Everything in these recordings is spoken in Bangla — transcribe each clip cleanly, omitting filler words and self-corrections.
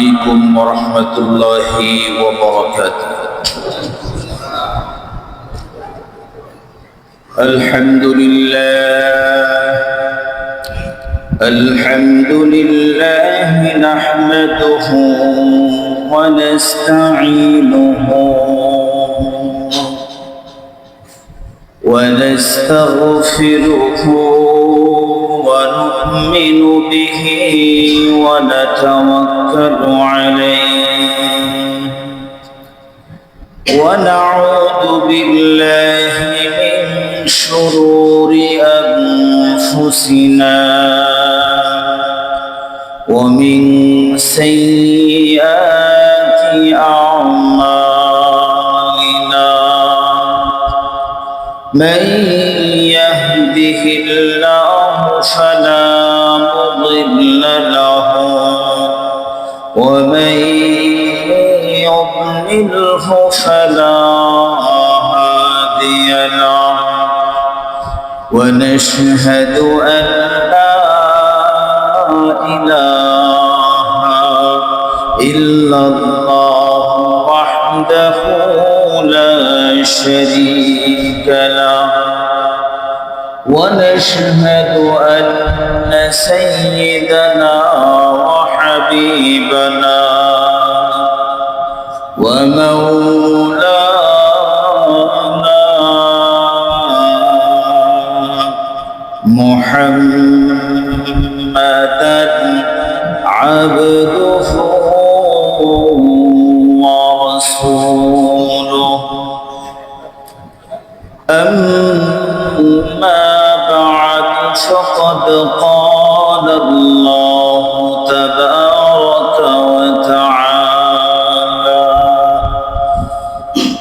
عليكم ورحمة الله وبركاته. الحمد لله نحمده ونستعينه ونستغفره ونؤمن به ونتوكل عليه ونعوذ بالله من شرور أنفسنا ومن سيئات أعمالنا من يهده الله فلا مضل له ومن يضلله فلا هادي له ونشهد أن لا إله إلا الله وحده لا شريك له ونشهد أن سيدنا وحبيبنا ومولانا محمدا عبده ورسوله أما بعد فقد قال الله تبارك وتعالى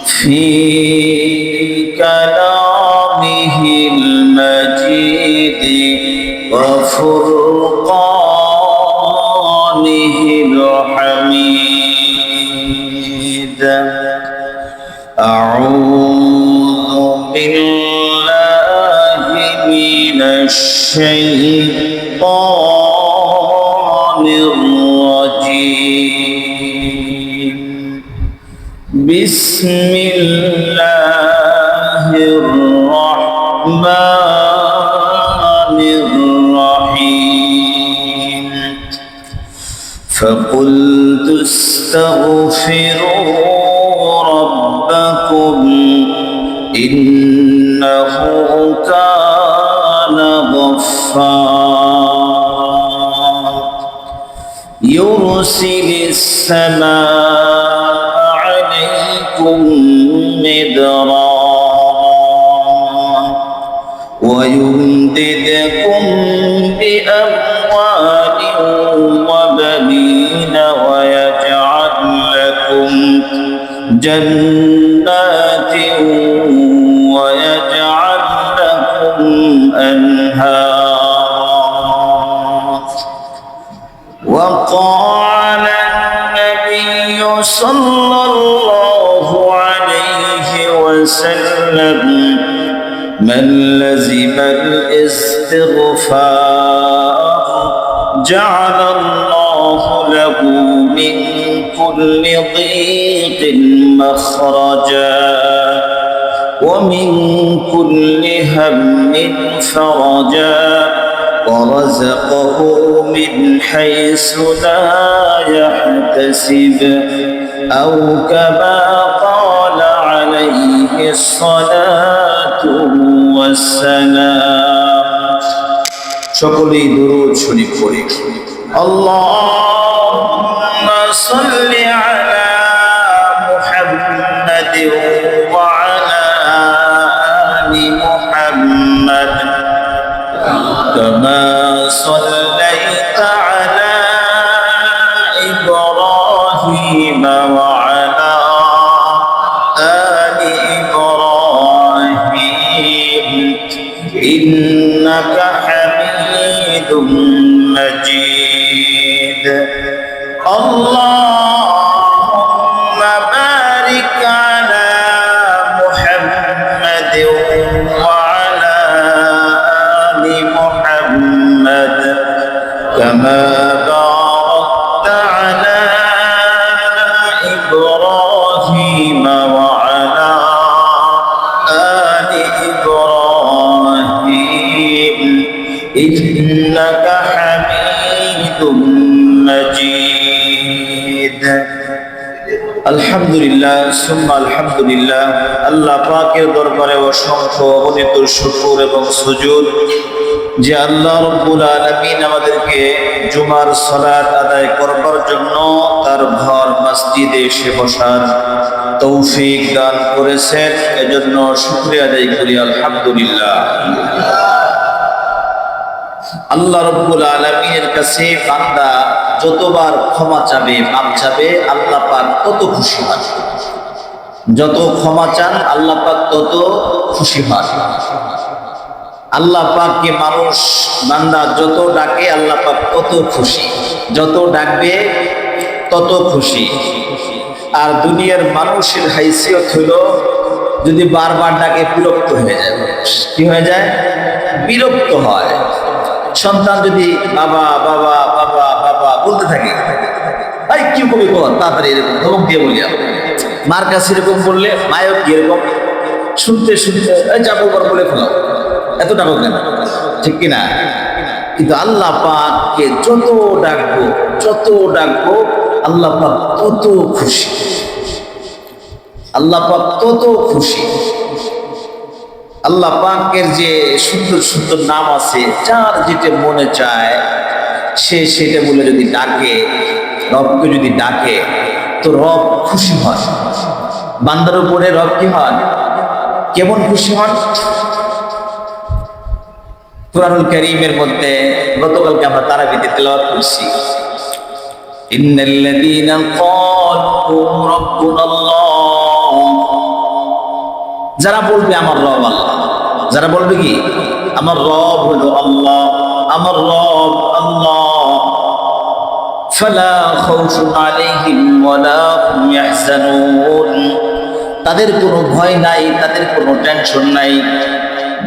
في كلامه المجيد وفرقانه الحميد أعوذ بالله من الشيطان الرجيم بسم الله الرحمن الرحيم فقلت استغفروا ربكم إنه كان غفارا يرسل السماء عليكم مدرارا ويمددكم بأموال وبنين ويجعل لكم جنات ويجعل لكم أنهارا وقال النبي صلى الله عليه وسلم من لزم الاستغفار جعل الله له من كل ضيق مخرجا ومن كل هم فرجا ورزقه من حيث لا يحتسب أو كما قال عليه الصلاة والسلام সকলেই দরুদ শরীফ পড়ি اللهم صل على محمد وعلى آل محمد كما صليت على إبراهيم وعلى آل إبراهيم إنك حميد مجيد اللهم بارك على محمد وعلى آل محمد كما باركت على আলহামদুলিল্লাহ সুম্মা আলহামদুলিল্লাহ। আল্লাহ পাকের দরবারে অসংখ্য অগণিত শুকর এবং সুজুদ যে আল্লাহ রাব্বুল আলামিন আমাদেরকে জুমার সালাত আদায় করবার জন্য তার ঘর মসজিদে এসে বসার তৌফিক দান করেছেন, এজন্য শুকরিয়া আদায় করি আলহামদুলিল্লাহ। আল্লাহ রাব্বুল আলামিনের কাছে বান্দা যতবার ক্ষমা চাবে, মাপ চাবে, আল্লাহ পাক তত খুশি হন। যত ক্ষমা চান আল্লাহ পাক তত খুশি হন। আল্লাহ পাককে মানুষ বান্দা যত ডাকে আল্লাহ পাক তত খুশি, যত ডাকবে তত খুশি। আর দুনিয়ার মানুষের হাইসিয়ত হলো যদি বারবার ডাকে বিরক্ত হয়ে যায়। কি হয়ে যায়? বিরক্ত হয়। সন্তান যদি বাবা বাবা বাবা বাবা বলতে থাকে, এই কি কবি কর তাড়াতাড়ি, এরকম ধমক দিয়ে বলি। মার কাছে এরকম বললে মায়ক কি এরকম শুনতে শুনতে যাবো বলে ফেলাও, এত ডাকো কেন? ঠিক কিনা? কিন্তু আল্লাহ পাককে যত ডাকবো যত ডাকবো আল্লাহ পাক তত খুশি, আল্লাহ পাক তত খুশি। আল্লাহ পাকের যে সুন্দর সুন্দর নাম আছে, যার যেটা মনে চায় সে সেটা বলে যদি ডাকে, রবকে যদি ডাকে তো রব খুশি হয়। বান্দার উপরে রব কি হন? কেমন খুশি হন? কুরআনুল কারীমের মধ্যে গতকালকে আমরা তারাবিতে তেলাওয়াত করছি, ইন্নাল্লাযীনা ক্বালু রাব্বুনাল্লাহ, যারা বলবে আমার রব আল্লাহ, যারা বলবে কি আমার রব হলো আল্লাহ, আমার রব আল্লাহ, ফালা খাউফুন আলাইহিম ওয়ালা হুম ইয়াহজানুন, তাদের কোনো ভয় নাই, তাদের কোনো টেনশন নাই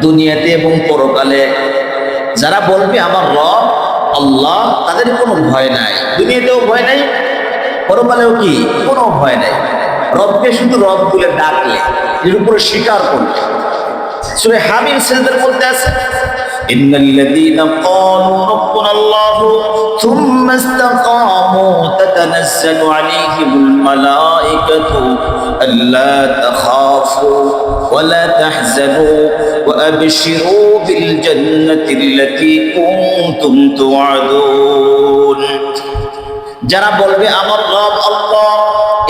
দুনিয়াতে এবং পরকালে। যারা বলবে আমার রব আল্লাহ তাদের কোনো ভয় নাই, দুনিয়াতেও ভয় নাই, পরকালেও কি কোনো ভয় নাই। রবকে শুধু রব বলে ডাকলে, এর উপরে স্বীকার করলে। সূরা হামিম সিজদার মধ্যে আছে, ইন্নাল্লাযীনা ক্বালু রাব্বুনাল্লাহু থুম্মা ইসতাকামু তাতানাজ্জালু আলাইহিমুল মালায়েকাতু আল্লা তাখাফু ওয়া লা তাহজানু ওয়া আবশিরু বিল জান্নাতিল্লাতী কুনতুম তুআদুন। যারা বলবে আমার রব আল্লাহ,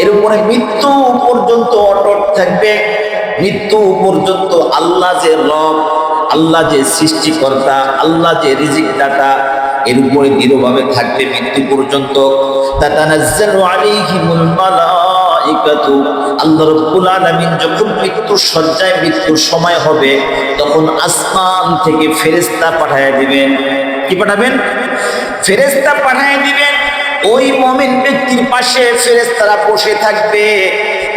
এর উপরে মৃত্যু পর্যন্ত অটট থাকবে। মৃত্যু পর্যন্ত আল্লাহ যে রব, আল্লাহ যে সৃষ্টিকর্তা, আল্লাহ যে রিজিক দাতা, এর উপরে দৃঢ়ভাবে থাকবে মৃত্যু পর্যন্ত। তাতানাজ্জালু আলাইহিমুল মালায়েকাতু, আল্লাহ রাব্বুল আলামিন যখন মৃত্যুর শয্যায় মৃত্যুর সময় হবে তখন আসমান থেকে ফেরেশতা পাঠায়া দিবেন। কি পাঠাবেন? ফেরেশতা পাঠায়া দিবেন। ওই মুমিন ব্যক্তির পাশে ফেরেশতারা বসে থাকবে,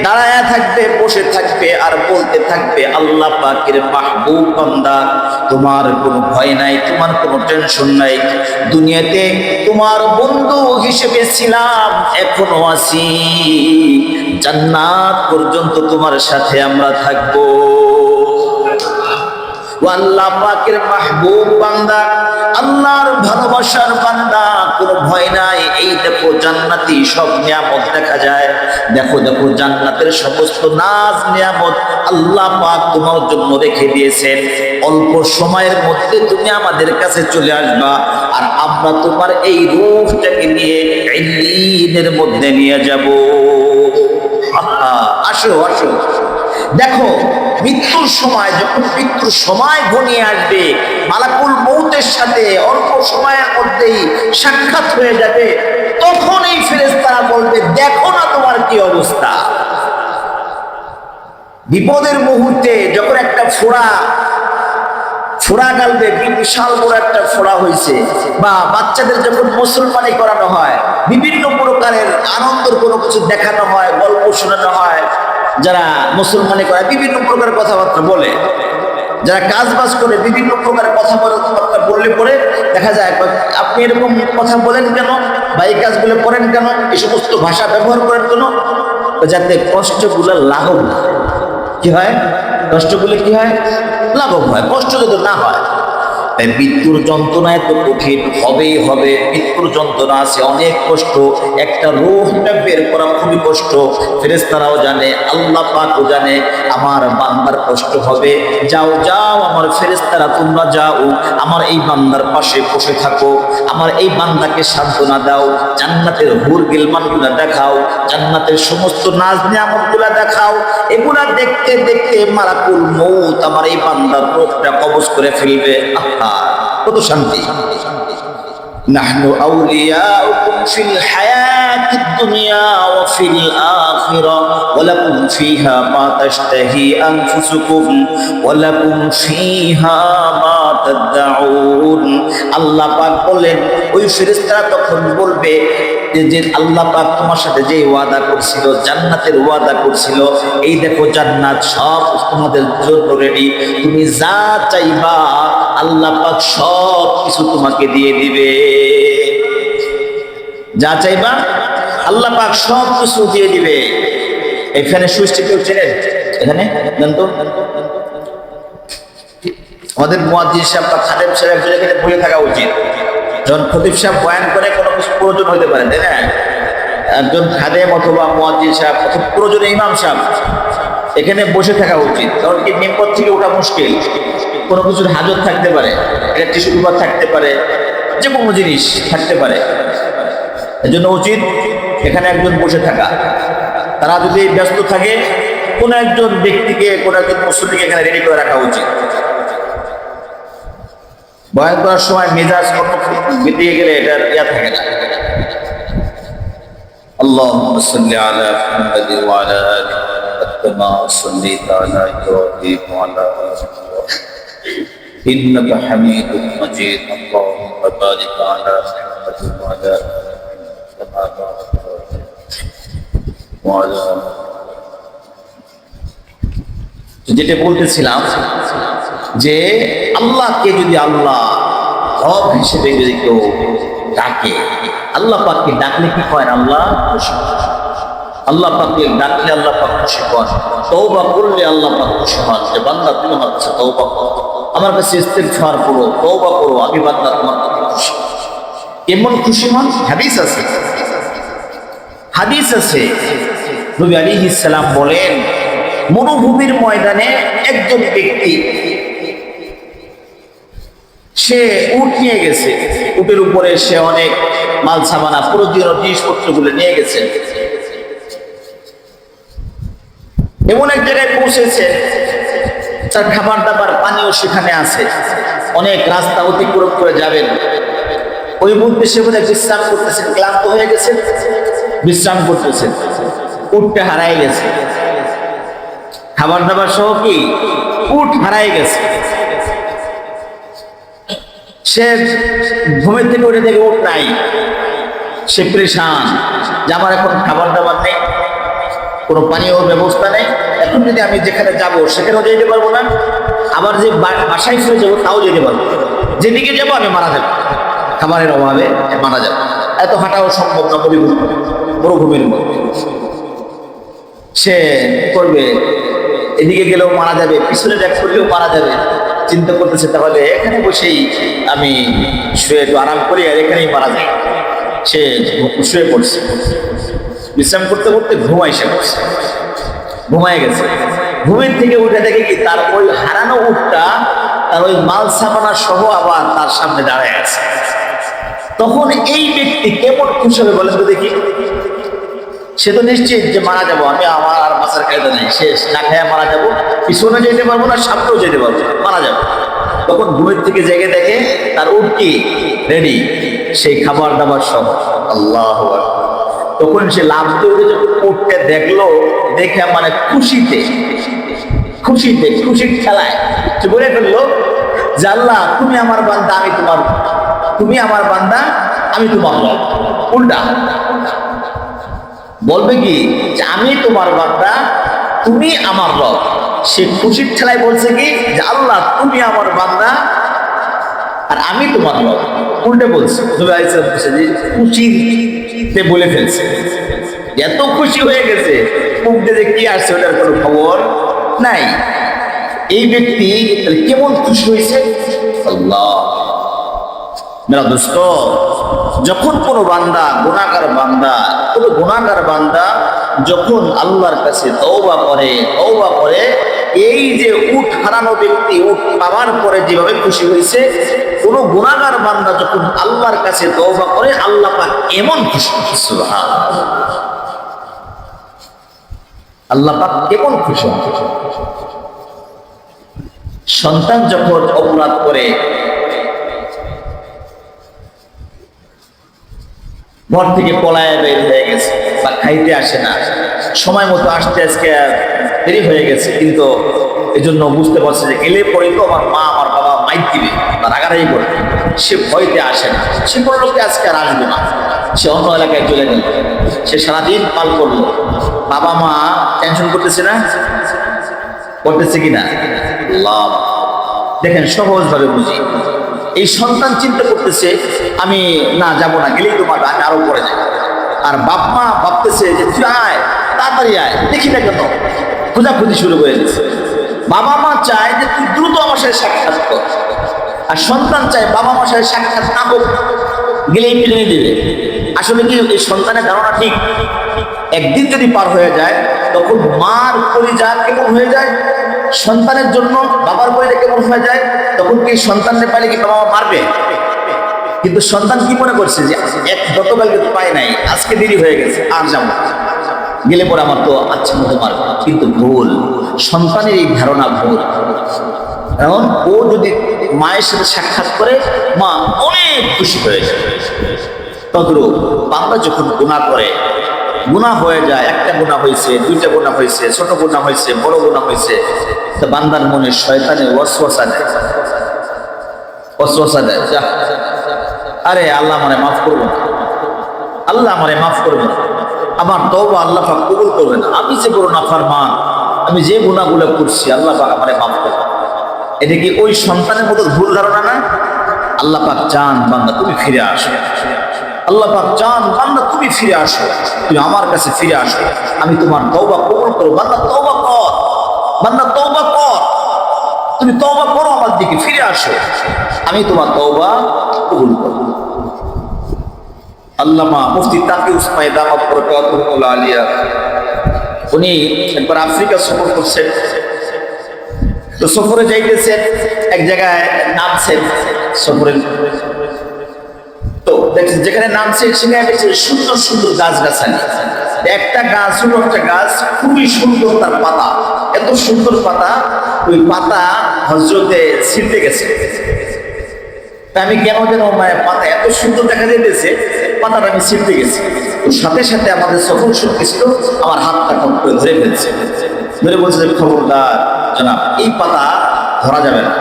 দাঁড়ায়া থাকবে, বসে থাকবে আর বলতে থাকবে, আল্লাহ পাকের মাহবুব বান্দা, তোমার কোনো ভয় নাই, তোমার কোনো টেনশন নাই। দুনিয়াতে তোমার বন্ধু হিসেবে ছিলাম, এখনো আছি, জান্নাত পর্যন্ত তোমার সাথে আমরা থাকবো। আল্লাহ পাকের মাহবুব বান্দা, আল্লাহর ভালোবাসার বান্দা, কোনো ভয় নাই। এই দেখো জান্নাতি সব নিয়ামত দেখা যায়, দেখো দেখো জান্নাতের সমস্ত নাজ নিয়ামত আল্লাহ পাক তোমার জন্য রেখে দিয়েছেন। অল্প সময়ের মধ্যে তুমি আমাদের কাছে চলে আসবা, আর আমরা তোমার এই রূহটাকে নিয়ে ইল্লিনের মধ্যে নিয়ে যাব। আসো আসো, দেখো মৃত্যুর সময়, যখন মৃত্যুর সময় ঘনিয়ে আসবে, মালাকুল মউতের সাথে অল্প সময়ের মধ্যেই সাক্ষাৎ হয়ে যাবে, তখন এই ফেরেশতারা বলবে, দেখো না তোমার কি অবস্থা। বিপদের মুহূর্তে যখন একটা ফোড়া গালবে, বিশাল বড় একটা ফোড়া হয়েছে, বা বাচ্চাদের যখন মুসলমানি করানো হয়, বিভিন্ন প্রকারের আনন্দের কোনো কিছু দেখানো হয়, গল্প শোনানো হয়, যারা মুসলমানি করে বিভিন্ন প্রকার কথাবার্তা বলে, যারা কাজ বাজ করে বিভিন্ন প্রকার কথাবার্তা বললে পরে দেখা যায়, আপনি এরকম কথা বলেন কেন, বা এই কাজগুলো করেন কেন, এই সমস্ত ভাষা ব্যবহার করেন কেন, যাতে কষ্টগুলো লাঘব হয়। কি হয়? কষ্টগুলো কি হয়? লাঘব হয়, কষ্ট যদি না হয়। তাই মৃত্যুর যন্ত্রণা এত কঠিন হবেই হবে। মৃত্যুর যন্ত্রণা আছে, অনেক কষ্ট, একটা রূহটা বের করা খুবই কষ্ট। ফেরেশতারাও জানে, আল্লাহ পাকও জানে আমার বান্দার কষ্ট হবে। যাও যাও আমার ফেরেশতারা, তোমরা যাও, আমার এই বান্দার পাশে বসে থাকো, আমার এই বান্দাকে সান্ত্বনা দাও, জান্নাতের হুর গিলমানগুলা দেখাও, জান্নাতের সমস্ত নাজ নিয়ামতগুলা দেখাও। এগুলা দেখতে দেখতে মালাকুল মউত আমার এই বান্দার রূহটা কবজ করে ফেলবে। আহা, কত শান্তি। নাহনু আউলিয়াউকুম ফিল হায়াতিদ দুনিয়া ওয়া ফিল আখিরাহ ওয়া লাকুম ফিহা মা তাশতাহি আনফুসুকুম ওয়া লাকুম ফিহা মা তাদউন। আল্লাহ পাক বলেন, ওই ফেরেশতারা তখন বলবে যে আল্লাহ পাক তোমার সাথে যে ওয়াদা করছিল, জান্নাতের ওয়াদা করছিল, এই দেখো জান্নাত সব তোমাদের জন্য রেডি, তুমি যা চাইবা আল্লাহ পাক সব কিছু তোমাকে দিয়ে দিবে। যা চাইবা আল্লাহ পাক সব কিছু দিয়ে দিবে। এখানে সুইচটি কেউ চেনেন? এখানে জান তো আমাদের মুয়াজ্জিন সাহেব বা খাদেম সাহেব একজন এখানে বসে থাকা উচিত। যখন খতিব সাহেব বয়ান করে কোনো কিছু প্রয়োজন হতে পারে, তাই না? একজন খাদেম অথবা মুয়াজ্জিন সাহেব অথবা প্রয়োজনে ইমাম সাহেব এখানে বসে থাকা উচিত। কারণ কি, মিম্বর থেকে ওঠা মুশকিল, কোনো কিছুর হাজত থাকতে পারে, একটা টিস্যু পেপার থাকতে পারে, যে কোনো জিনিস থাকতে পারে। এর জন্য উচিত এখানে একজন বসে থাকা। তারা যদি ব্যস্ত থাকে, কোনো একজন ব্যক্তিকে, কোনো একজন মুসল্লিকে এখানে রেডি করে রাখা উচিত। বয়ান করার সময় মেজাজ বেরিয়ে গেলে এটার ইয়া থাকে না। আল্লাহুম্মা সাল্লি আলা মুহাম্মাদ ওয়া আলা আলি মুহাম্মাদ কামা সাল্লাইতা আলা ইব্রাহিম ওয়া আলা আলি ইব্রাহিম ইন্নাকা হামিদুম মাজিদ। আল্লাহুম্মা বারিক আলা মুহাম্মাদ ওয়া আলা আলি মুহাম্মাদ কামা বারাকতা ওয়া আলা। যেটা বলতেছিলাম যে আল্লাহকে যদি আল্লাহ রব হিসেবে যদি কেউ ডাকে, আল্লাহ পাককে ডাকলে কি হয়? আল্লাহ খুশি। আল্লাহ পাককে ডাকলে আল্লাহ পাক খুশি হন। তওবা করলে আল্লাহ পাক খুশি হন যে বান্দা তুমি আমার কাছে তওবা করো, আমার কাছে ইস্তিগফার করো, তওবা করো, আমি বান্দা তোমার কাছে খুশি। কেমন খুশি হন? হাদিস আছে, হাদিস আছে। নবী আলাইহিস সালাম বলেন, মরুভূমির ময়দানে একজন ব্যক্তি, সে উট নিয়ে গেছে, উটের উপরে সে অনেক মাল সামানা প্রয়োজনীয় জিনিসপত্রগুলো নিয়ে গেছে। এমন এক জায়গায় পৌঁছেছে, তার খাবার দাবার পানিও সেখানে আছে, অনেক রাস্তা অতিক্রম করে যাবেন। ওই মুহূর্তে সে বোধহয় বিশ্রাম করতেছেন, ক্লান্ত হয়ে গেছে, বিশ্রাম করতেছেন। উটটা হারাই গেছে, খাবার দাবার সহ কি উট হারাই গেছে। সে ঘুমের থেকে উঠে দেখে উট নাই, সে পরেশান যে আমার এখন খাবার দাবার নেই, কোনো পানীয় ব্যবস্থা নেই, এখন যদি আমি যেখানে যাব সেখানেও যেতে পারবো না, আবার যে বাসায় ফিরে যাবো তাও যেতে পারবো, যেদিকে যাবো আমি মারা যাবো, খাবারের অভাবে মারা যাবো, এত হাঁটাও সম্ভব না মরুভূমির মধ্যে। সে করবে, এদিকে গেলেও মারা যাবে, পিছনে ব্যাক করলেও মারা যাবে, চিন্তা করতেছে তাহলে এখানে বসেই আমি শুয়ে একটু আরাম করি আর এখানেই মারা যায়। সে শুয়ে পড়ছে, বিশ্রাম করতে করতে ঘুমাই সে পড়ছে, ঘুমায় গেছে। ঘুমের থেকে উঠে দেখে কি তার ওই হারানো উটটা তার ওই মাল সামানা সহ আবার তার সামনে দাঁড়ায় আছে। তখন এই ব্যক্তি কেমন খুশি হবে বলেন তো দেখি? সে তো নিশ্চিত যে মারা যাবো, আমি আমার আর বাঁচার কায়দা নেই, শেষ, না খায়া মারা যাবো, পিছনে যেতে পারবো না, সামনেও যেতে পারবো না, মারা যাবো। তখন ঘুমের থেকে জেগে দেখে তার উটটি রেডি, সেই খাবার দাবার সব। আল্লাহু আকবার। তখন সে লাফতে উঠে যখন উটকে দেখলো, দেখে মানে খুশিতে খুশির খেলায় সে বলে ফেললো যে আল্লাহ তুমি আমার বান্দা, আমি তোমার, তুমি আমার বান্দা, আমি তোমার রব। উল্টা বলবে কি যে আমি তোমার বান্দা, তুমি আমার রব। সে খুশির ঠেলায় বলছে কি যে আল্লাহ তুমি আমার বান্দা আর আমি তোমার রব। উল্টে বলছে, খুশিতে বলে ফেলছে, এত খুশি হয়ে গেছে, মুখে যে কি আসছে ওটার কোনো খবর নাই। এই ব্যক্তি কেমন খুশি হয়েছে? আল্লাহ মেরা দোস্ত, যখন কোনো বান্দা গুনাহগার বান্দা যখন আল্লাহর কাছে তওবা করে, এই যে উট হারানো ব্যক্তি উট পাওয়ার পরে যেভাবে খুশি হয়েছে, কোন গুনাহগার বান্দা যখন আল্লাহর কাছে তওবা করে, আল্লাহ পাক এমন খুশি। সুবহানাল্লাহ, আল্লাহ পাক কেমন খুশি। সন্তান যখন অপরাধ করে, ঘর থেকে পলায় বের হয়ে গেছে বা খাইতে আসে না, সময় মতো আসতে আজকে দেরি হয়ে গেছে, কিন্তু এই জন্য বুঝতে পারছে যে গেলে পরে তো আমার মা আমার বাবা মাইক দিবে বা রাগারাগি করবে, সে ভয়তে আসে না। সে কোনো লোককে আজকে আর আসবে না, সে অন্য এলাকায় চলে গেল, সে সারাদিন পাল করলো। বাবা মা টেনশন করতেছে না? করতেছে কিনা? লাভ দেখেন, সহজভাবে বুঝি। এই সন্তান চিন্তা করতেছে আমি না যাব না, গেলেই তো মারবে, আমি আরো পরে যাই। আর বাপ মা ভাবতেছে যে তুই আয়, তাড়াতাড়ি আয়, দেখি না কেন, খোঁজাখুঁজি শুরু করে দিচ্ছে। বাবা মা চায় যে তুই দ্রুত আমার সাথে সাক্ষাৎ কর, আর সন্তান চায় বাবা মার সাথে সাক্ষাৎ না হোক, গেলেই টেনে দেবে। আসলে কি এই সন্তানের ধারণা ঠিক? একদিন যদি পার হয়ে যায়, তখন মার কলিজা কেমন হয়ে যায়, সন্তানের জন্য বাবার কলিজা কেমন হয়ে যায়, তখন কি সন্তানের পাইলে কি বাবা মা মারবে? কিন্তু সন্তান কি মনে করছে যে গতকালকে তো পাই নাই, আজকে দেরি হয়ে গেছে, আর যাবো, গেলে পরে আমার তো আচ্ছা মতো মারবে। কিন্তু ভুল, সন্তানের এই ধারণা ভুল। কারণ ও যদি মায়ের সাথে সাক্ষাৎ করে, মা অনেক খুশি হয়ে যায়। তদ্রূপ বান্দা যখন গুনাহ করে, গুনাহ হয়ে যায়, একটা গুনাহ হয়েছে, দুইটা গুনাহ হয়েছে, ছোট গুনাহ হয়েছে, বড় গুনাহ হয়েছে, তো বান্দার মনে শয়তানে ওয়াসওয়াসা দেয়, আরে আল্লাহ আমারে মাফ করবো না, আল্লাহ আমারে মাফ করবে না, আমার তওবা আল্লাহ পাক কবুল করবে না, আমি যে বড় নাফরমান, আমি যে গুনাহগুলো করছি, আল্লাহ পাক আমারে মাফ করবে। এটা কি ওই সন্তানের মতো ভুল ধারণা না? আল্লাহ পাক চান বান্দা তুমি ফিরে আসো, আল্লাহ পাক চান বান্দা তুমি ফিরে আসো, তুমি আমার কাছে ফিরে আসো, আমি তোমার তওবা কবুল করব। বান্দা তওবা কর, বান্দা তওবা কর, তুমি তওবা করো, আমার দিকে ফিরে আসো, আমি তোমার তওবা কবুল করব। আল্লামা মুফতি তাকি উসমানী দামাত বরকাতুহুল্লাহ আলিয়া, উনি একবার আফ্রিকা সফর করছেন। তো সফরে যাইতেছেন, এক জায়গায় নামছেন সফরে, তো দেখছেন যেখানে নামছেন সেখানে দেখছেন সুন্দর সুন্দর গাছগাছালি। একটা গাছ হলো, একটা গাছ খুবই সুন্দর, তার পাতা এত সুন্দর পাতা, ওই পাতা হযরতে ছিঁড়তে গেছে। আমি কেন যেন মায়ের পাতা এত সুন্দর দেখা যেতেছে, পাতাটা আমি ছিঁড়তে গেছি, তো সাথে সাথে আমাদের সফল সঙ্গী ছিল আমার হাতটা ঠক করে ধরে ফেলছে, ধরে বলছে যে খবরদার জনাব, এই পাতা ধরা যাবে না,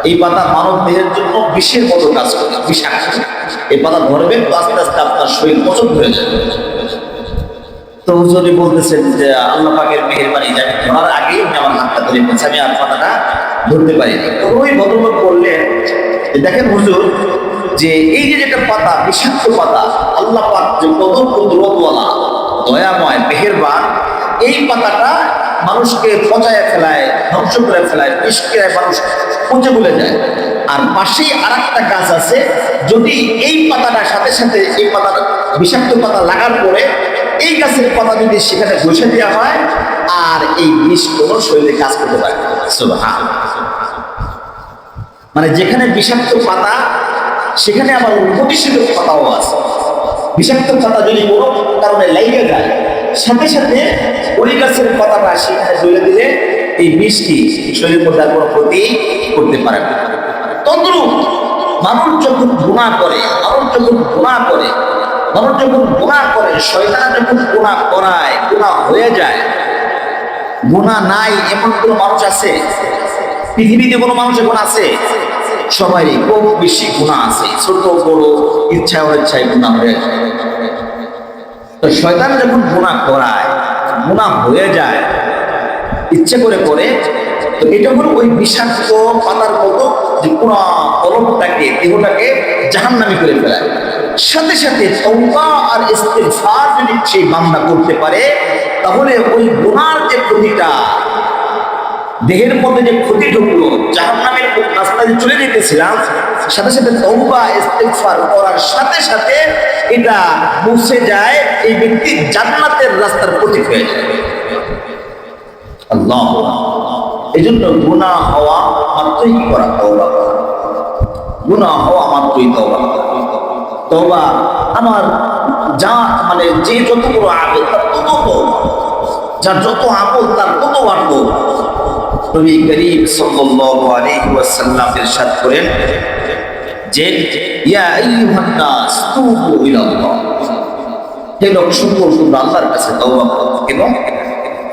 এই পাতা মানব দেহের জন্য বিষের মতো কাজ করে, বিষাক্ত, এই পাতা ধরবেন তো আস্তে আস্তে আপনার শরীর পছন্দ হয়ে যাবে। তো হুজুরি বলতেছেন যে আল্লাহ পাকের মেহেরবানি, জানি ধরার আগেই উনি আমার হাতটা ধরে ফেলছে, আমি আর পাতাটা ধরতে পারিনি। তো ওই ভদ্রলোক বললেন, দেখেন হুজুর, যে এই যে যেটা পাতা, বিষাক্ত পাতা, আল্লাহ পাক যে কত কুদরতওয়ালা, দয়াময়, মেহেরবান, এই পাতাটা মানুষকে পচায় ফেলায়, ধ্বংস করে ফেলায়, বিষ খেয়ে মানুষ পচে ভুলে যায়। আর পাশেই আর একটা গাছ আছে, যদি এই পাতাটার সাথে সাথে এই পাতাটা বিষাক্ত পাতা লাগার পরে এই গাছের পাতা যদি সেখানে বসে দেওয়া হয়, আর এই বিষ কোনো শরীরে কাজ করতে পারে। সুবহানাল্লাহ, মানে যেখানে বিষাক্ত পাতা সেখানে আবার প্রতিষেধক পাতাও আছে। বিষাক্ত পাতা যদি কোনো কারণে লেগে যায়, সাথে সাথে ওই গাছের পাতাটা সেখানে জ্বলে দিলে এই বিষটি শরীরের মধ্যে আর কোনো ক্ষতি করতে পারে না। তদ্রূপ মানুষ যখন গুনাহ করে, শয়তান যখন গুনাহ করায়, গুনাহ হয়ে যায়, গুনাহ নাই এমন কোনো মানুষ আছে পৃথিবীতে? কোনো মানুষ এখন আছে? সবারই কম বেশি গুনাহ আছে, ছোট বড়, ইচ্ছায় অনিচ্ছায় গুনাহ হয়ে যায়। তো শয়তান যখন গুনাহ করায়, গুনাহ হয়ে যায়, ইচ্ছে করে করে, তো এটা হলো ওই বিষাক্ত পাতার মতো, যে পুরো কলমটাকে, দেহটাকে জাহান্নামী করে ফেলায়। সাথে সাথে তওবা আর ইস্তিগফার যদি সেই বান্দা করতে পারে, তাহলে ওই গুনার যে ক্ষতিটা, দেহের মধ্যে যে ক্ষতি ঢুকলো, জাহান্নামের রাস্তায় যে চলে যেতেছিলাম, সাথে সাথে তওবা ইস্তিগফার করার সাথে সাথে এটা মুছে যায়, এই ব্যক্তি জান্নাতের রাস্তার প্রতীক হয়ে যায়। আল্লাহ, এই জন্য গুনাহ হওয়া মাত্রই কি করা? তওবা করা। গুনাহ হওয়া মাত্রই তওবা করা। তওবা আমার যা মানে যে যত বড় আমল তার তত তওবা, যার যত আমল তার তত বাড়বো। নবী করিম সাল্লাল্লাহু আলাইহি ওয়াসাল্লাম ইরশাদ করেন যে ইয়া আইয়ুহান নাস তুবু ইলাল্লাহ, হে লোক শুনো, তোমরা আল্লাহর কাছে তওবা করো। কেন?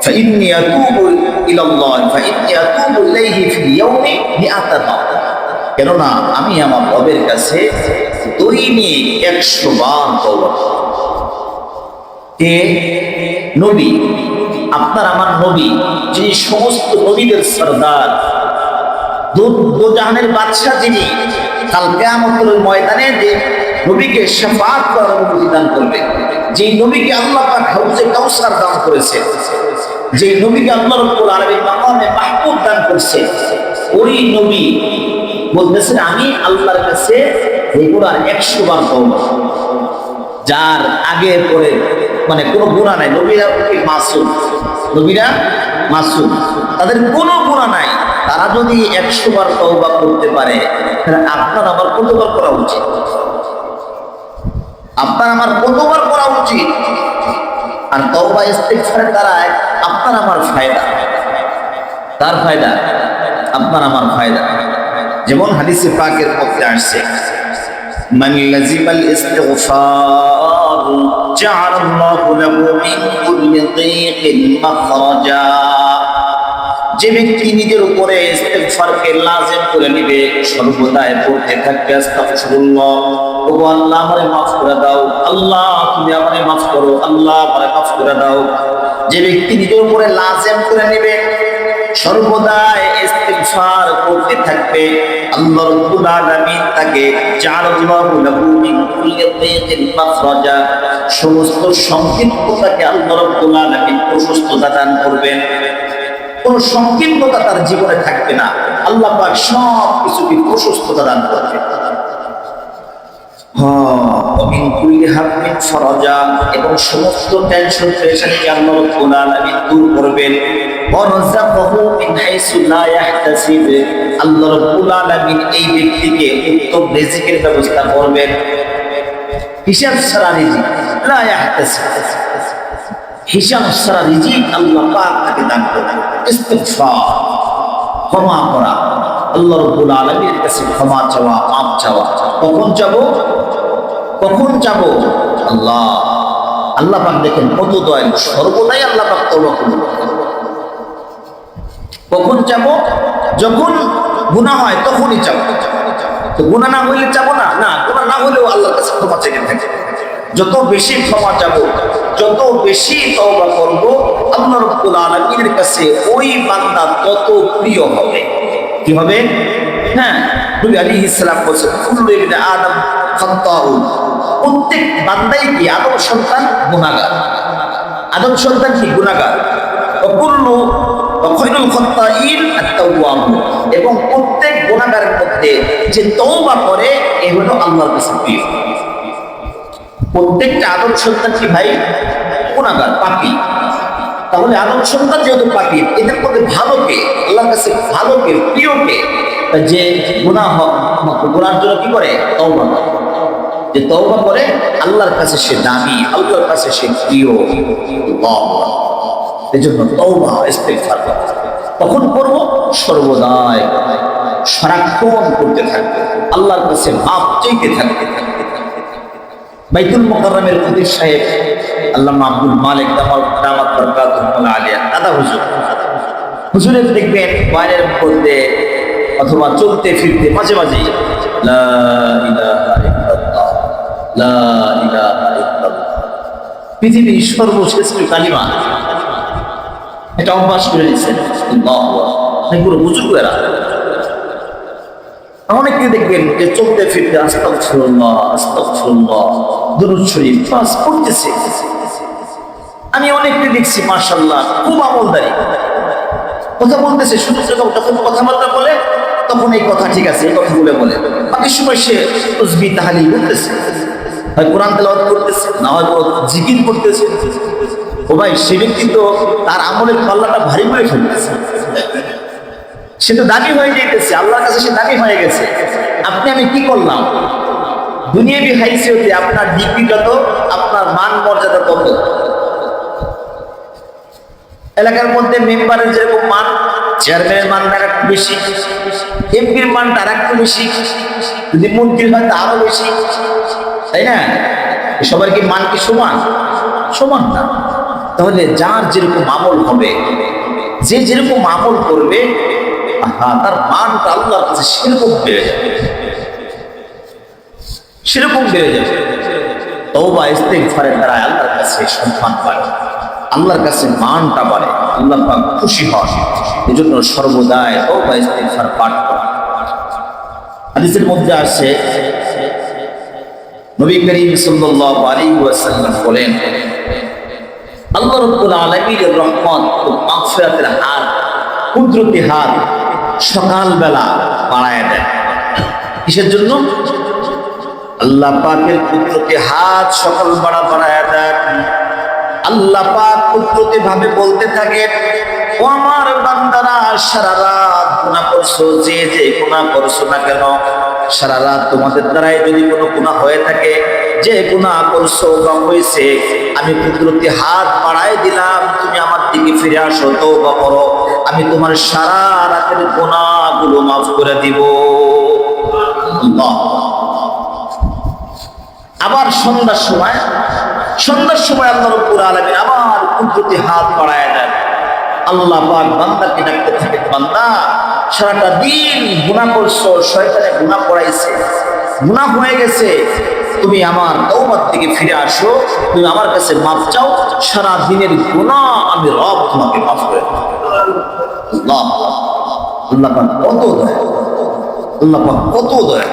ফাইন্নী আতুবু ইলাল্লাহ ফাইন্নী আতুবু ইলাইহি ফিল ইয়াউমি মিআতা মাররা, কেননা আমি আমার রবের কাছে দৈনিক 100 বার তওবা করি। কে? নবী, আপনার আমার নবী, যিনি সমস্ত নবীদের সরদার, দোজাহানের বাদশা, যিনি কাল কিয়ামতের ময়দানে যে নবীকে শাফাআত করার অনুমতি দান করবেন, যে নবীকে আল্লাহ পাক হাউজে কাউসার দান করেছে, যে নবীকে আল্লাহ রাব্বুল আলামিন মাকামে মাহমুদ দান করেছে, ওই নবী বলতেছেন আমি আল্লাহর কাছে রেগুলার 100 বার তওবা। যার আগে পরে মানে কোনো গুনাহ নাই, নবীরা মাসুম, নবীরা মাসুম, তাদের কোনো গুনাহ নাই, তারা যদি 100 বার তওবা করতে পারে, তাহলে আপনার আমার কতবার করা উচিত? আপনার আমার কতবার করা উচিত? আর তওবা ইস্তিগফারের দ্বারা আপনার আমার ফায়দা, তার ফায়দা, আপনার আমার ফায়দা। যেমন হাদিসে পাকের মধ্যে আসছে, মান লাজিমাল ইস্তিগফার জাআলাল্লাহু লাহু মিন কুল্লি দীকিন মাখরাজা, যে ব্যক্তি নিজের উপরে ইস্তিগফারকে লাজিম করে নিবে, সর্বদাই পড়তে থাকবে আস্তাগফিরুল্লাহ, ও আল্লাহ আমারে মাফ করে দাও, আল্লাহ তুমি আমারে মাফ করো, আল্লাহ আমারে মাফ করে দাও। যে ব্যক্তি নিজের উপরে লাজিম করে নিবে, সর্বদাই ইস্তিগফার করতে থাকবে, আল্লাহ রাব্বুল আলামিন তাকে জাআলাল্লাহু লাহু মিন কুল্লি দীকিন মাখরাজা, সমস্ত সংকীর্ণতাকে আল্লাহ রাব্বুল আলামিন প্রশস্ততা দান করবেন। কোন সংকীর্ণতা তার জীবনে থাকবে না, আল্লাহ পাক সব কিছুকে প্রশস্ততা দান করবেন। এবং সমস্ত টেনশন পেরেশানিকে আল্লাহ রাব্বুল আলামিন দূর করবেন। আল্লাহ রাব্বুল আলামিন এই ব্যক্তিকে উত্তম রিজিকের ব্যবস্থা করবেন, হিসাব ছাড়া রিজিক, লা ইয়াহতাসিব, হিসাব ছাড়া রিজিক আল্লাহ পাক তাকে দান করবেন। ইস্তিগফার, ক্ষমা করা, আল্লাহ রাব্বুল আলামিনের কাছে ক্ষমা চাওয়া, মাফ চাওয়া। কখন যাবো? কখন যাব? আল্লাহ, আল্লাহ পাক দেখেন কত দয়ালু, সর্বদাই আল্লাহ পাক তওবা কবুল করেন। কখন যাব? যখন গুনাহ হয় তখনই যাব। তো গুনাহ না হইলে যাব না? না, গুনাহ না হলেও আল্লাহর কাছে ক্ষমা চাইতে থাকি। যত বেশি ক্ষমা যাব, যত বেশি তওবা করব, আল্লাহ রাব্বুল আলামিনের কাছে ওই বান্দা তত প্রিয় হবে। কি হবে? হ্যাঁ, নবী আলাইহিস সালাম বলেছেন, কুল্লু ইবনে আদম খাত্তাউ, প্রত্যেক বান্দাই কি আদম সন্তান গুনাহগার। আদম সন্তান কি গুনাহগার। কুল্লু খায়রুল খাত্তাইন আত-তাওয়াব, এবং প্রত্যেক গুনাহগারের মধ্যে যে তওবা করে এ হলো আল্লাহর কাছে প্রিয়। প্রত্যেকটা আদম সন্তান কি ভাই? গুনাহগার, পাপী। তাহলে আদম সন্তান যেহেতু পাপী, এদের মধ্যে ভালো কে? আল্লাহর কাছে ভালো কে, প্রিয় কে? যে গুনার জন্য কি করে? তওবা করে। যে তওবা করে আল্লাহর কাছে সে দামি, আল্লাহর কাছে সে প্রিয়। এই জন্য তওবা ইস্তিগফার তখন করব, সর্বদাই সারাক্ষণ করতে থাকবে, আল্লাহর কাছে মাফ চাইতে থাকবে। বাইতুল মুকাররমের খতিব সাহেব আল্লামা আব্দুল মালিক দামাত বরকাতুহুল্লাহ আলাইহি দাদা হুজুরের দেখবেন বাইরের মধ্যে অথবা চলতে ফিরতে মাঝে মাঝে লা ইলাহা ইল্লাল্লাহ, লা ইলাহা ইল্লাল্লাহ, পৃথিবীর সর্বশ্রেষ্ঠ কালিমা, এটা অভ্যাস করে নিচ্ছেন। পুরো বুজুর্গেরা অনেকে দেখবেন যে চলতে ফিরতে আস্তাগফিরুল্লাহ, আস্তাগফিরুল্লাহ, দুরূদ শরীফ পাস করতেছে। আমি অনেককে দেখছি মাশাআল্লাহ খুব আমলদারি, কথা বলতেছে, সুযোগ যখন কথাবার্তা বলে তখন এই কথা ঠিক আছে, এই কথাগুলো বলে। বাকি সময় সে তসবিহ তাহলিল করতেছে, হয় কোরআন তেলাওয়াত করতেছে, না হয় জিকির করতেছে। ও ভাই, সে ব্যক্তি তো তার আমলের পাল্লাটা ভারী করে ফেলতেছে, সে তো দাবি হয়ে যেতেছে, আল্লাহর কাছে সে দাবি হয়ে গেছে। আপনি আমি কি করলাম? দুনিয়াবি হাইসিয়তে আপনার ডিগ্রি যত, আপনার মান মর্যাদা তত। এলাকার মধ্যে মেম্বারের যেরকম মান, চেয়ারম্যানের মান তার একটু বেশি, এমপির মান তার একটু বেশি, যদি মন্ত্রী হয় তা আরো বেশি, তাই না? সবার কি মান কি সমান? সমান না। তাহলে যার যেরকম আমল হবে, যে যেরকম আমল করবে, তার মানটা আল্লাহর কাছে সেরকম বেড়ে যাবে, সেরকম বেড়ে যাবে। তওবা ইস্তেগফারের দ্বারা আল্লাহর কাছে সম্মান পায়, আল্লাহর কাছে মানটা বাড়ে, আল্লাহ পাক খুশি হন। এজন্য সর্বদাই তওবা ইস্তেগফার পাঠ করা। হাদিসের মধ্যে আসে, নবী করিম সাল্লাল্লাহু আলাইহি ওয়াসাল্লাম বলেন, আল্লাহ রাব্বুল আলামিনের রহমত ও মাগফিরাতের হাত, কুদরতি হাত সকালবেলা বাড়ায় দেন। কিসের জন্য? আল্লাহ পাকের কুদরতি হাত সকালবেলা বাড়ায় দেন। আল্লাহ পাক কুদরতি ভাবে বলতে থাকেন, ও আমার বান্দারা, সারা রাত গুনাহ করছো, যে যে গুনাহ করছো না কেন, সারা রাত তোমাদের দ্বারাই যদি কোনো গুনাহ হয়ে থাকে, যে গুনাহ করছো বা হয়েছে, আমি কুদরতি হাত বাড়ায় দিলাম, তুমি আমার দিকে ফিরে আসো, তওবা করো, আমি তোমার সারা রাতের গুনাহগুলো মাফ করে দিব। আল্লাহ। আবার সন্ধ্যার সময় আল্লাহ রাব্বুল আলামিন আবার কুদরতি হাত বাড়ায় দেন। আল্লাহ পাক বান্দাকে ডাকতে থাকে, বান্দা, সারাটা দিন গুনাহ করছো, শয়তানে গুনাহ করাইছে, গুনাহ হয়ে গেছে, তুমি আমার তওবার দিকে ফিরে আসো, তুমি আমার কাছে মাফ চাও, সারা দিনের গুনাহ আমি রব তোমাকে মাফ করে দেব। আল্লাহ, আল্লাহ পাক কত দয়া, আল্লাহ পাক কত দয়া।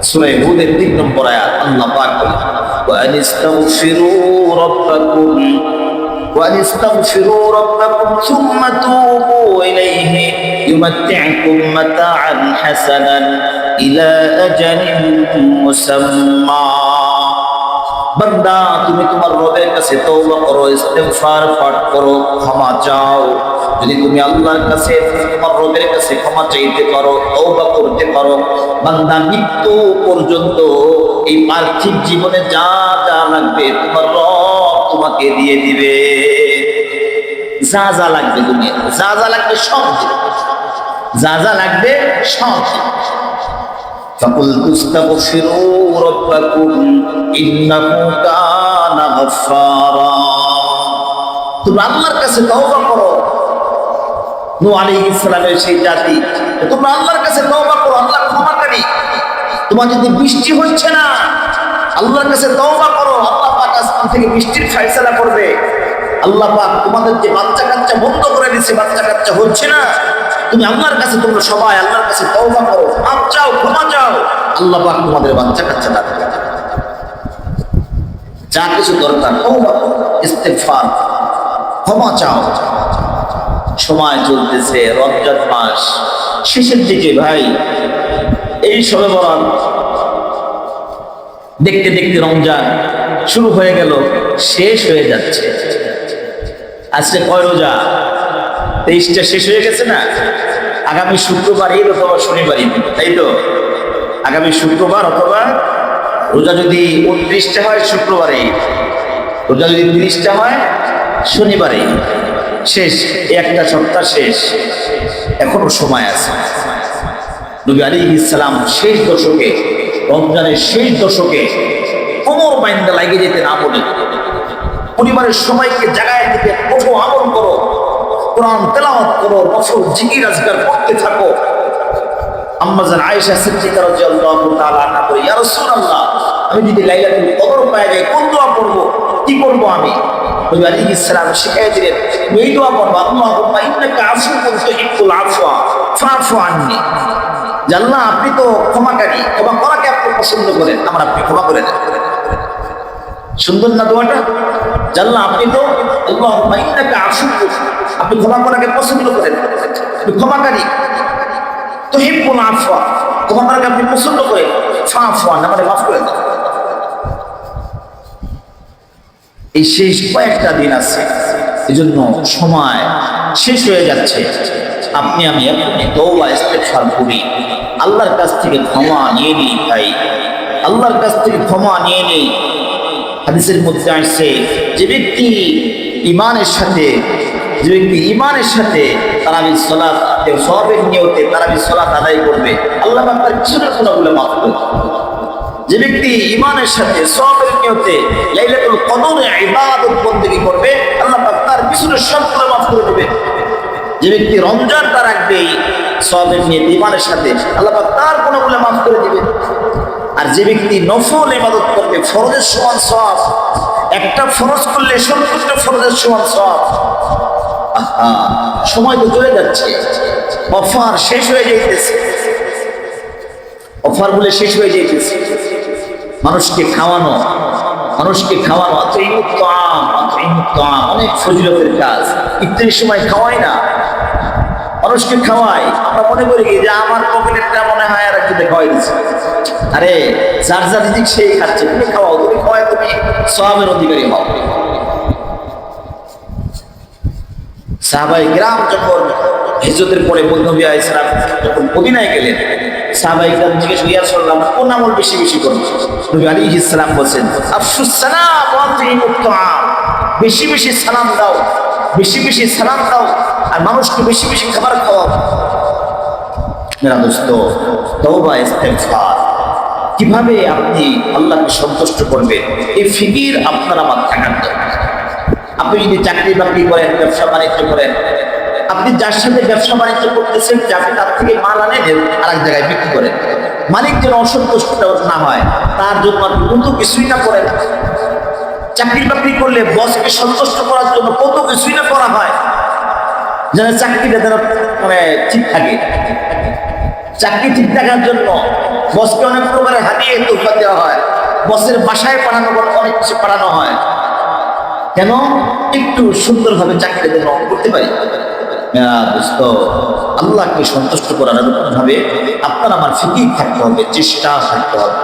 সূরা হুদের 3 নম্বর আয়াত আল্লাহ পাক বলেন, وَأَنِ اسْتَغْفِرُوا رَبَّكُمْ ثُمَّ تُوبُوا إِلَيْهِ يُمَتِّعْكُم مَّتَاعًا حَسَنًا إِلَى أَجَلٍ مُّسَمًّى। বান্দা, তুমি তোমার রবের কাছে তওবা করো, ইস্তেগফার পাঠ করো, ক্ষমা চাও। যদি তুমি আল্লাহর কাছে, তোমার রবের কাছে ক্ষমা চাইতে পারো, তওবা করতে পারো, বান্দা মৃত্যু পর্যন্ত এই পার্থিব জীবনে যা যা লাগবে তোমার রব তোমাকে দিয়ে দিবে। যা যা লাগবে, দুনিয়া যা যা লাগবে সব দিবে, যা যা লাগবে সব দিবে। فَقُلْتُ اسْتَغْفِرُوا رَبَّكُمْ إِنَّهُ كَانَ غَفَّارًا। তুমি আল্লাহর কাছে তওবা করো। নূহ আলাইহিস সালামের সেই জাতি, তোমরা আল্লাহর কাছে তওবা করো, আল্লাহ ক্ষমাকারী। তোমার যদি বৃষ্টি হচ্ছে না, আল্লাহর কাছে তওবা করো, আল্লাহ পাক আসমান থেকে বৃষ্টির ফয়সালা করবে। আল্লাহ পাক তোমাদের যে বাচ্চা কাচ্চা বন্ধ করে দিয়েছে, বাচ্চা কাচ্চা হচ্ছে না, তুমি আল্লাহর কাছে, তোমরা সবাই আল্লাহর কাছে তওবা করো, মাফ চাও, ক্ষমা চাও, আল্লাহ পাক তোমাদের বাচ্চা কাচ্চা দান করবে। যা কিছু দরকার তওবা করো, ইস্তেগফার, ক্ষমা চাও। সময় চলতেছে, রমজান মাস শেষের দিকে ভাই, এই শবে বরাত দেখতে দেখতে রমজান শুরু হয়ে গেল, শেষ হয়ে যাচ্ছে। আজকে কয় রোজা? 23টা শেষ হয়ে গেছে না? আগামী শুক্রবার ঈদ অথবা শনিবার ঈদ, তাই তো? আগামী শুক্রবার অথবা রোজা যদি 29টা হয় শুক্রবারে ঈদ, রোজা যদি 30টা হয় শনিবারে ঈদ। শেষ, একটা সপ্তাহ শেষ, এখনো সময় আছে। নবী আলাইহিস সালাম শেষ দশকে, রমজানের শেষ দশকে কোমর বাইন্দা লাগিয়ে যেতে না বলে পরিবারের সবাইকে জাগায় দিতে, ওঠো আমল করো, কোরআন তেলাওয়াত করো, নফল জিকির আজকার করতে থাকো। আম্মা জান আয়েশা সিদ্দিকা রাদিয়াল্লাহু তাআলা আনহা বলে, ইয়া রাসূলুল্লাহ, আমি যদি লাইলাতুল কদর পেয়ে যাই, কোন দোয়া করব, কি করব আমি? নবী আলাইহিস সালাম শিখিয়ে দিলেন, এই দোয়া করবা, আল্লাহুম্মা ইন্নাকা আফুউন তুহিব্বুল আফওয়া ফাআফু আন্নী। আল্লাহ, আপনি তো ক্ষমাকারী, ক্ষমা করাকে আপনি পছন্দ করেন, আমার আপনি ক্ষমা করে দেন। সুন্দর না দোয়াটা? আল্লাহ, আপনি তো আল্লাহুম্মা ইন্নাকা আফুউন, আপনি ক্ষমা করাকে পছন্দ করেন, আপনি ক্ষমাকারী। তুহিব্বুল আফওয়া, ক্ষমা করাকে আপনি পছন্দ করেন। ফাফু আন্না, আমাদের মাফ করে দেন। এই শেষ কয়েকটা দিন আছে, এজন্য সময় শেষ হয়ে যাচ্ছে। আপনি আমি এখনই তওবা ইস্তেগফার করি, আল্লাহর কাছ থেকে ক্ষমা নিয়ে নিই। ভাই, আল্লাহর কাছ থেকে ক্ষমা নিয়ে নিই। হাদিসের মধ্যে আসছে, যে ব্যক্তি ইমানের সাথে তারাবির সালাত সওয়াবের নিয়তে তারাবির সালাত আদায় করবে, আল্লাহ পাক তার পিছনের গুনাহগুলো মাফ করে দেন। যে ব্যক্তি ইমানের সাথে সওয়াবের নিয়তে লাইলাতুল কদরে ইবাদত বন্দেগী করবে, আল্লাহ পাক তার পিছনের সব গুনাহ মাফ করে দেবে। যে ব্যক্তি রমজানটা রাখবে সওয়াবের নিয়তে ইমানের সাথে, আল্লাহ পাক তার গুনাহগুলো মাফ করে দিবেন। আর যে ব্যক্তি নফল ইবাদত করবে, ফরজের সমান সওয়াব, একটা ফরজ করলে 70টা ফরজের সমান সওয়াব। সময় তো চলে যাচ্ছে, অফার শেষ হয়ে যাইতেছে, অফার বলে শেষ হয়ে যাইতেছে। মানুষকে খাওয়ানো, অনেক ফজিলতের কাজ। ইফতারের সময় খাওয়াই না, মানুষকে খাওয়াই। আমরা মনে করি কি যে আমার পকেটেরটা মনে হয় আর একটু খাওয়াই দিচ্ছে। আরে যার যার রিজিক সেই খাচ্ছে, তুমি খাওয়াও, তুমি খাওয়াই, তুমি সওয়াবের অধিকারী হও। সাহাবায়ে কিরাম যখন হিজরতের পরে নবী আলাইহিস সালাম যখন মদিনায় গেলেন, সাহাবায়ে কিরাম জিজ্ঞেস করলেন, ইয়া রাসূলুল্লাহ, কোন আমল বেশি বেশি করব? নবী আলাইহিস সালাম বলেন, আফশুস সালাম ওয়া আতিমুত তাআম, বেশি বেশি সালাম দাও, বেশি বেশি সালাম দাও, আর মানুষকে বেশি বেশি খাবার খাওয়াও। মেরা দোস্ত, তওবা ইস্তেগফার, কিভাবে আপনি আল্লাহকে সন্তুষ্ট করবেন, এই ফিকির আপনার আমার থাকার দরকার। আপনি যদি চাকরি বাকরি করেন, ব্যবসা বাণিজ্য করেন, আপনি যার সাথে ব্যবসা বাণিজ্য করতেছেন, যাকে তার থেকে মাল আনেন আর এক জায়গায় বিক্রি করেন, মালিক যেন অসন্তুষ্ট না হয়, তার জন্য আপনি কত কিছুই না করেন। চাকরি বাকরি করলে বসকে সন্তুষ্ট করার জন্য কত কিছুই না করা হয়, যেন চাকরিটা যেন ঠিক থাকে। চাকরি ঠিক থাকার জন্য বসকে অনেক প্রকারের হাতিয়ে তোফা দেওয়া হয়, বসের বাসায় পাঠানো, অনেক কিছু পাঠানো হয়। কেন? একটু সুন্দরভাবে চাকরি যেন করতে পারি। দোস্ত, আল্লাহকে সন্তুষ্ট করার ভাবে আপনার আমার ফিকির থাকতে হবে, চেষ্টা থাকতে হবে,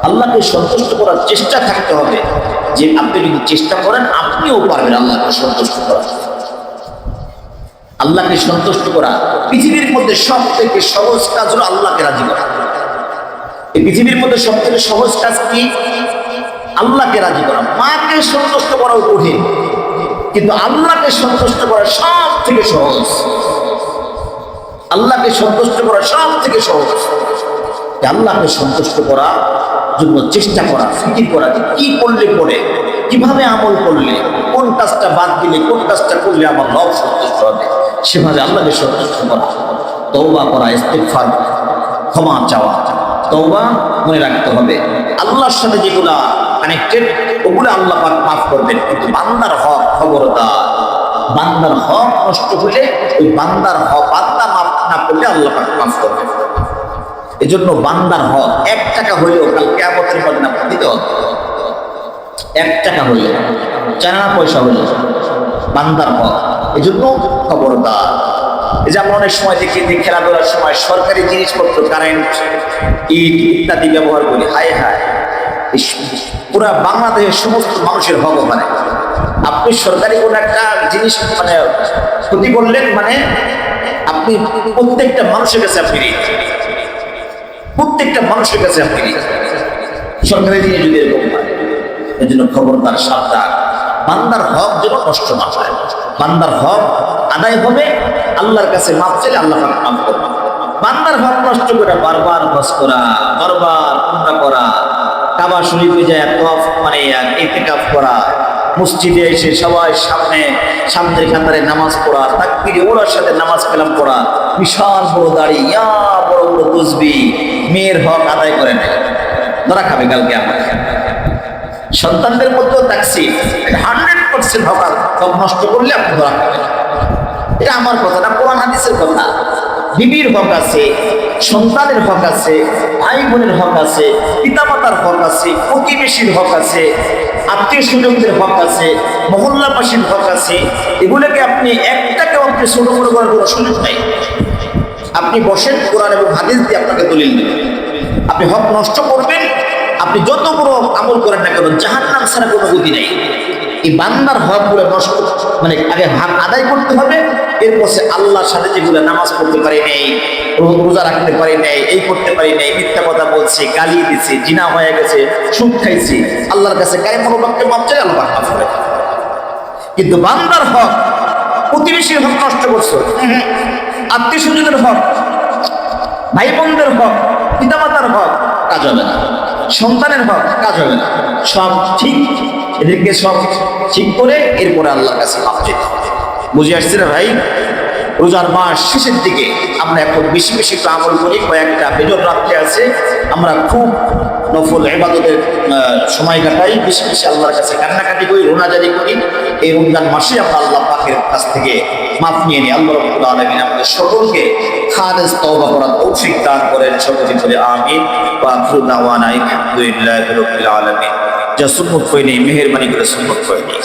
আল্লাহকে সন্তুষ্ট করার চেষ্টা থাকতে হবে। যে আপনি যদি চেষ্টা করেন, আপনিও পারবেন আল্লাহকে সন্তুষ্ট করা। আল্লাহকে সন্তুষ্ট করা পৃথিবীর মধ্যে সব থেকে সহজ কাজ হলো আল্লাহকে রাজি করা। এই পৃথিবীর মধ্যে সব থেকে সহজ কাজ কি? আল্লাহকে রাজি করা। মাকে সন্তুষ্ট করাও কঠিন, কিন্তু আল্লাহকে সন্তুষ্ট করা সব থেকে সহজ। আল্লাহকে সন্তুষ্ট করা সব থেকে সহজ। আল্লাহকে সন্তুষ্ট করার জন্য চেষ্টা করা, ফিকির করা, কি করলে পরে, কিভাবে আমল করলে, কোন কাজটা বাদ দিলে, কোন কাজটা করলে আমার রব সন্তুষ্ট হবে, সেভাবে আল্লাহকে সন্তুষ্ট করা। তওবা করা, ইস্তেগফার, ক্ষমা চাওয়া। তওবা মনে রাখতে হবে, আল্লাহর সাথে যেগুলা কানেক্টেড ওগুলো আল্লাহ পাক মাফ করবেন, কিন্তু বান্দার হক খবরদার। বান্দার হক নষ্ট হলে ওই বান্দার হক বান্দা মাফ না করলে আল্লাহ পাক মাফ করবেন। এজন্য বান্দার হক 1 টাকা হইলেও কাল কিয়ামতের ময়দানে দিতে হবে। 1 টাকা হইলেও, 4 আনা পয়সা হইলেও বান্দার হক। এজন্য খবরদার। এই যে আমরা অনেক সময় দেখি যে খেলাধুলার সময় সরকারি জিনিসপত্র, কারেন্ট, ইট ইত্যাদি ব্যবহার করি। হায় হায়, পুরা বাংলাদেশের সমস্ত মানুষের হক ওখানে। আপনি সরকারি কোন একটা জিনিস ক্ষতি করলেন, আপনি প্রত্যেকটা মানুষের কাছে আপনি সরকারি জিনিস যদি এরকম হয়। এই জন্য খবরদার, সাবধান, বান্দার হক যেন নষ্ট না হয়। বান্দার হক আদায় হবে, আল্লাহর কাছে মাফ চাইলে আল্লাহ মাফ করবে। বান্দার হক নষ্ট করে বারবার হজ করা, বারবার উমরা করা, কাবা শরীফে যায় তওয়াফ ইতিকাফ করা, মসজিদে এসে সবাই সামনের কাতারে নামাজ পড়া, তাকবীরে ওলার সাথে নামাজ কালাম পড়া, বিশাল বড় দাড়ি, বড় বড় তসবিহ, মেয়ের হক আদায় করে নেয়, ধরা খাবে কালকে। আমার সন্তানদের মধ্যেও তাকসীর, 100% হক নষ্ট করলে আপনি ধরা খাবেন। এটা আমার কথা না, কোরআন হাদিসের কথা। বিবির হক আছে, সন্তানের হক আছে, ভাই বোনের হক আছে, পিতামাতার হক আছে, প্রতিবেশীর হক আছে, আত্মীয় স্বজনদের হক আছে, মহল্লাবাসীর হক আছে, এগুলোকে আপনি একটাকে আপনি ছোট বড় করার কোনো সুযোগ নাই। আপনি বসেন, কোরআন এবং হাদিস দিয়ে আপনাকে দলিল দেবেন। আপনি হক নষ্ট করবেন, আপনি যত বড় আমল করেন না কেন, জাহান্নাম ছাড়া কোনো গতি নেই। এই বান্দার হক গুলো নষ্ট, মানে আগে হক আদায় করতে হবে, এরপর সে আল্লাহর সাথে যেগুলো নামাজ পড়তে পারি নাই, রোজা রাখতে পারি নাই, এই করতে পারি নাই, মিথ্যা কথা বলছে, গালি দিচ্ছে, জিনা হয়ে গেছে, সুদ খাইছে, আল্লাহর কাছে গায়ে মনোবাক্যে মাপ চাই, আল্লাহ মাফ করে। কিন্তু বান্দার হক, প্রতিবেশীর হক নষ্ট করছো, আত্মীয় স্বজনের হক, ভাই বোনদের হক, পিতামাতার হক কাজ হবে না, সন্তানের হক কাজ হবে না। সব ঠিক, এদেরকে সব ঠিক করে এরপরে আল্লাহর কাছে মাপ চাইতে হবে। বুঝে আসছে না ভাই? রোজার মাস শেষের দিকে আমরা এখন বেশি বেশি একটু আমল করি, কয়েকটা বেজর রাত্রে আছে, আমরা খুব নফল ইবাদতের সময় কাটাই, বেশি বেশি আল্লাহর কাছে কান্নাকাটি করি, রোনাজারি করি। এই রমজান মাসে আমরা আল্লাহ পাকের কাছ থেকে মাফ নিয়ে নিই। আল্লাহ রাব্বুল আলামিন আমাদের সকলকে খালেস তওবা করার তৌফিক দান করেন, সকলে বলে আমিন। ওয়া আখিরু দাওয়ানা আলহামদুলিল্লাহি রাব্বিল আলামিন। যা সুন্নত কই নেই, মেহেরবানি করে সুন্নত কই নেই।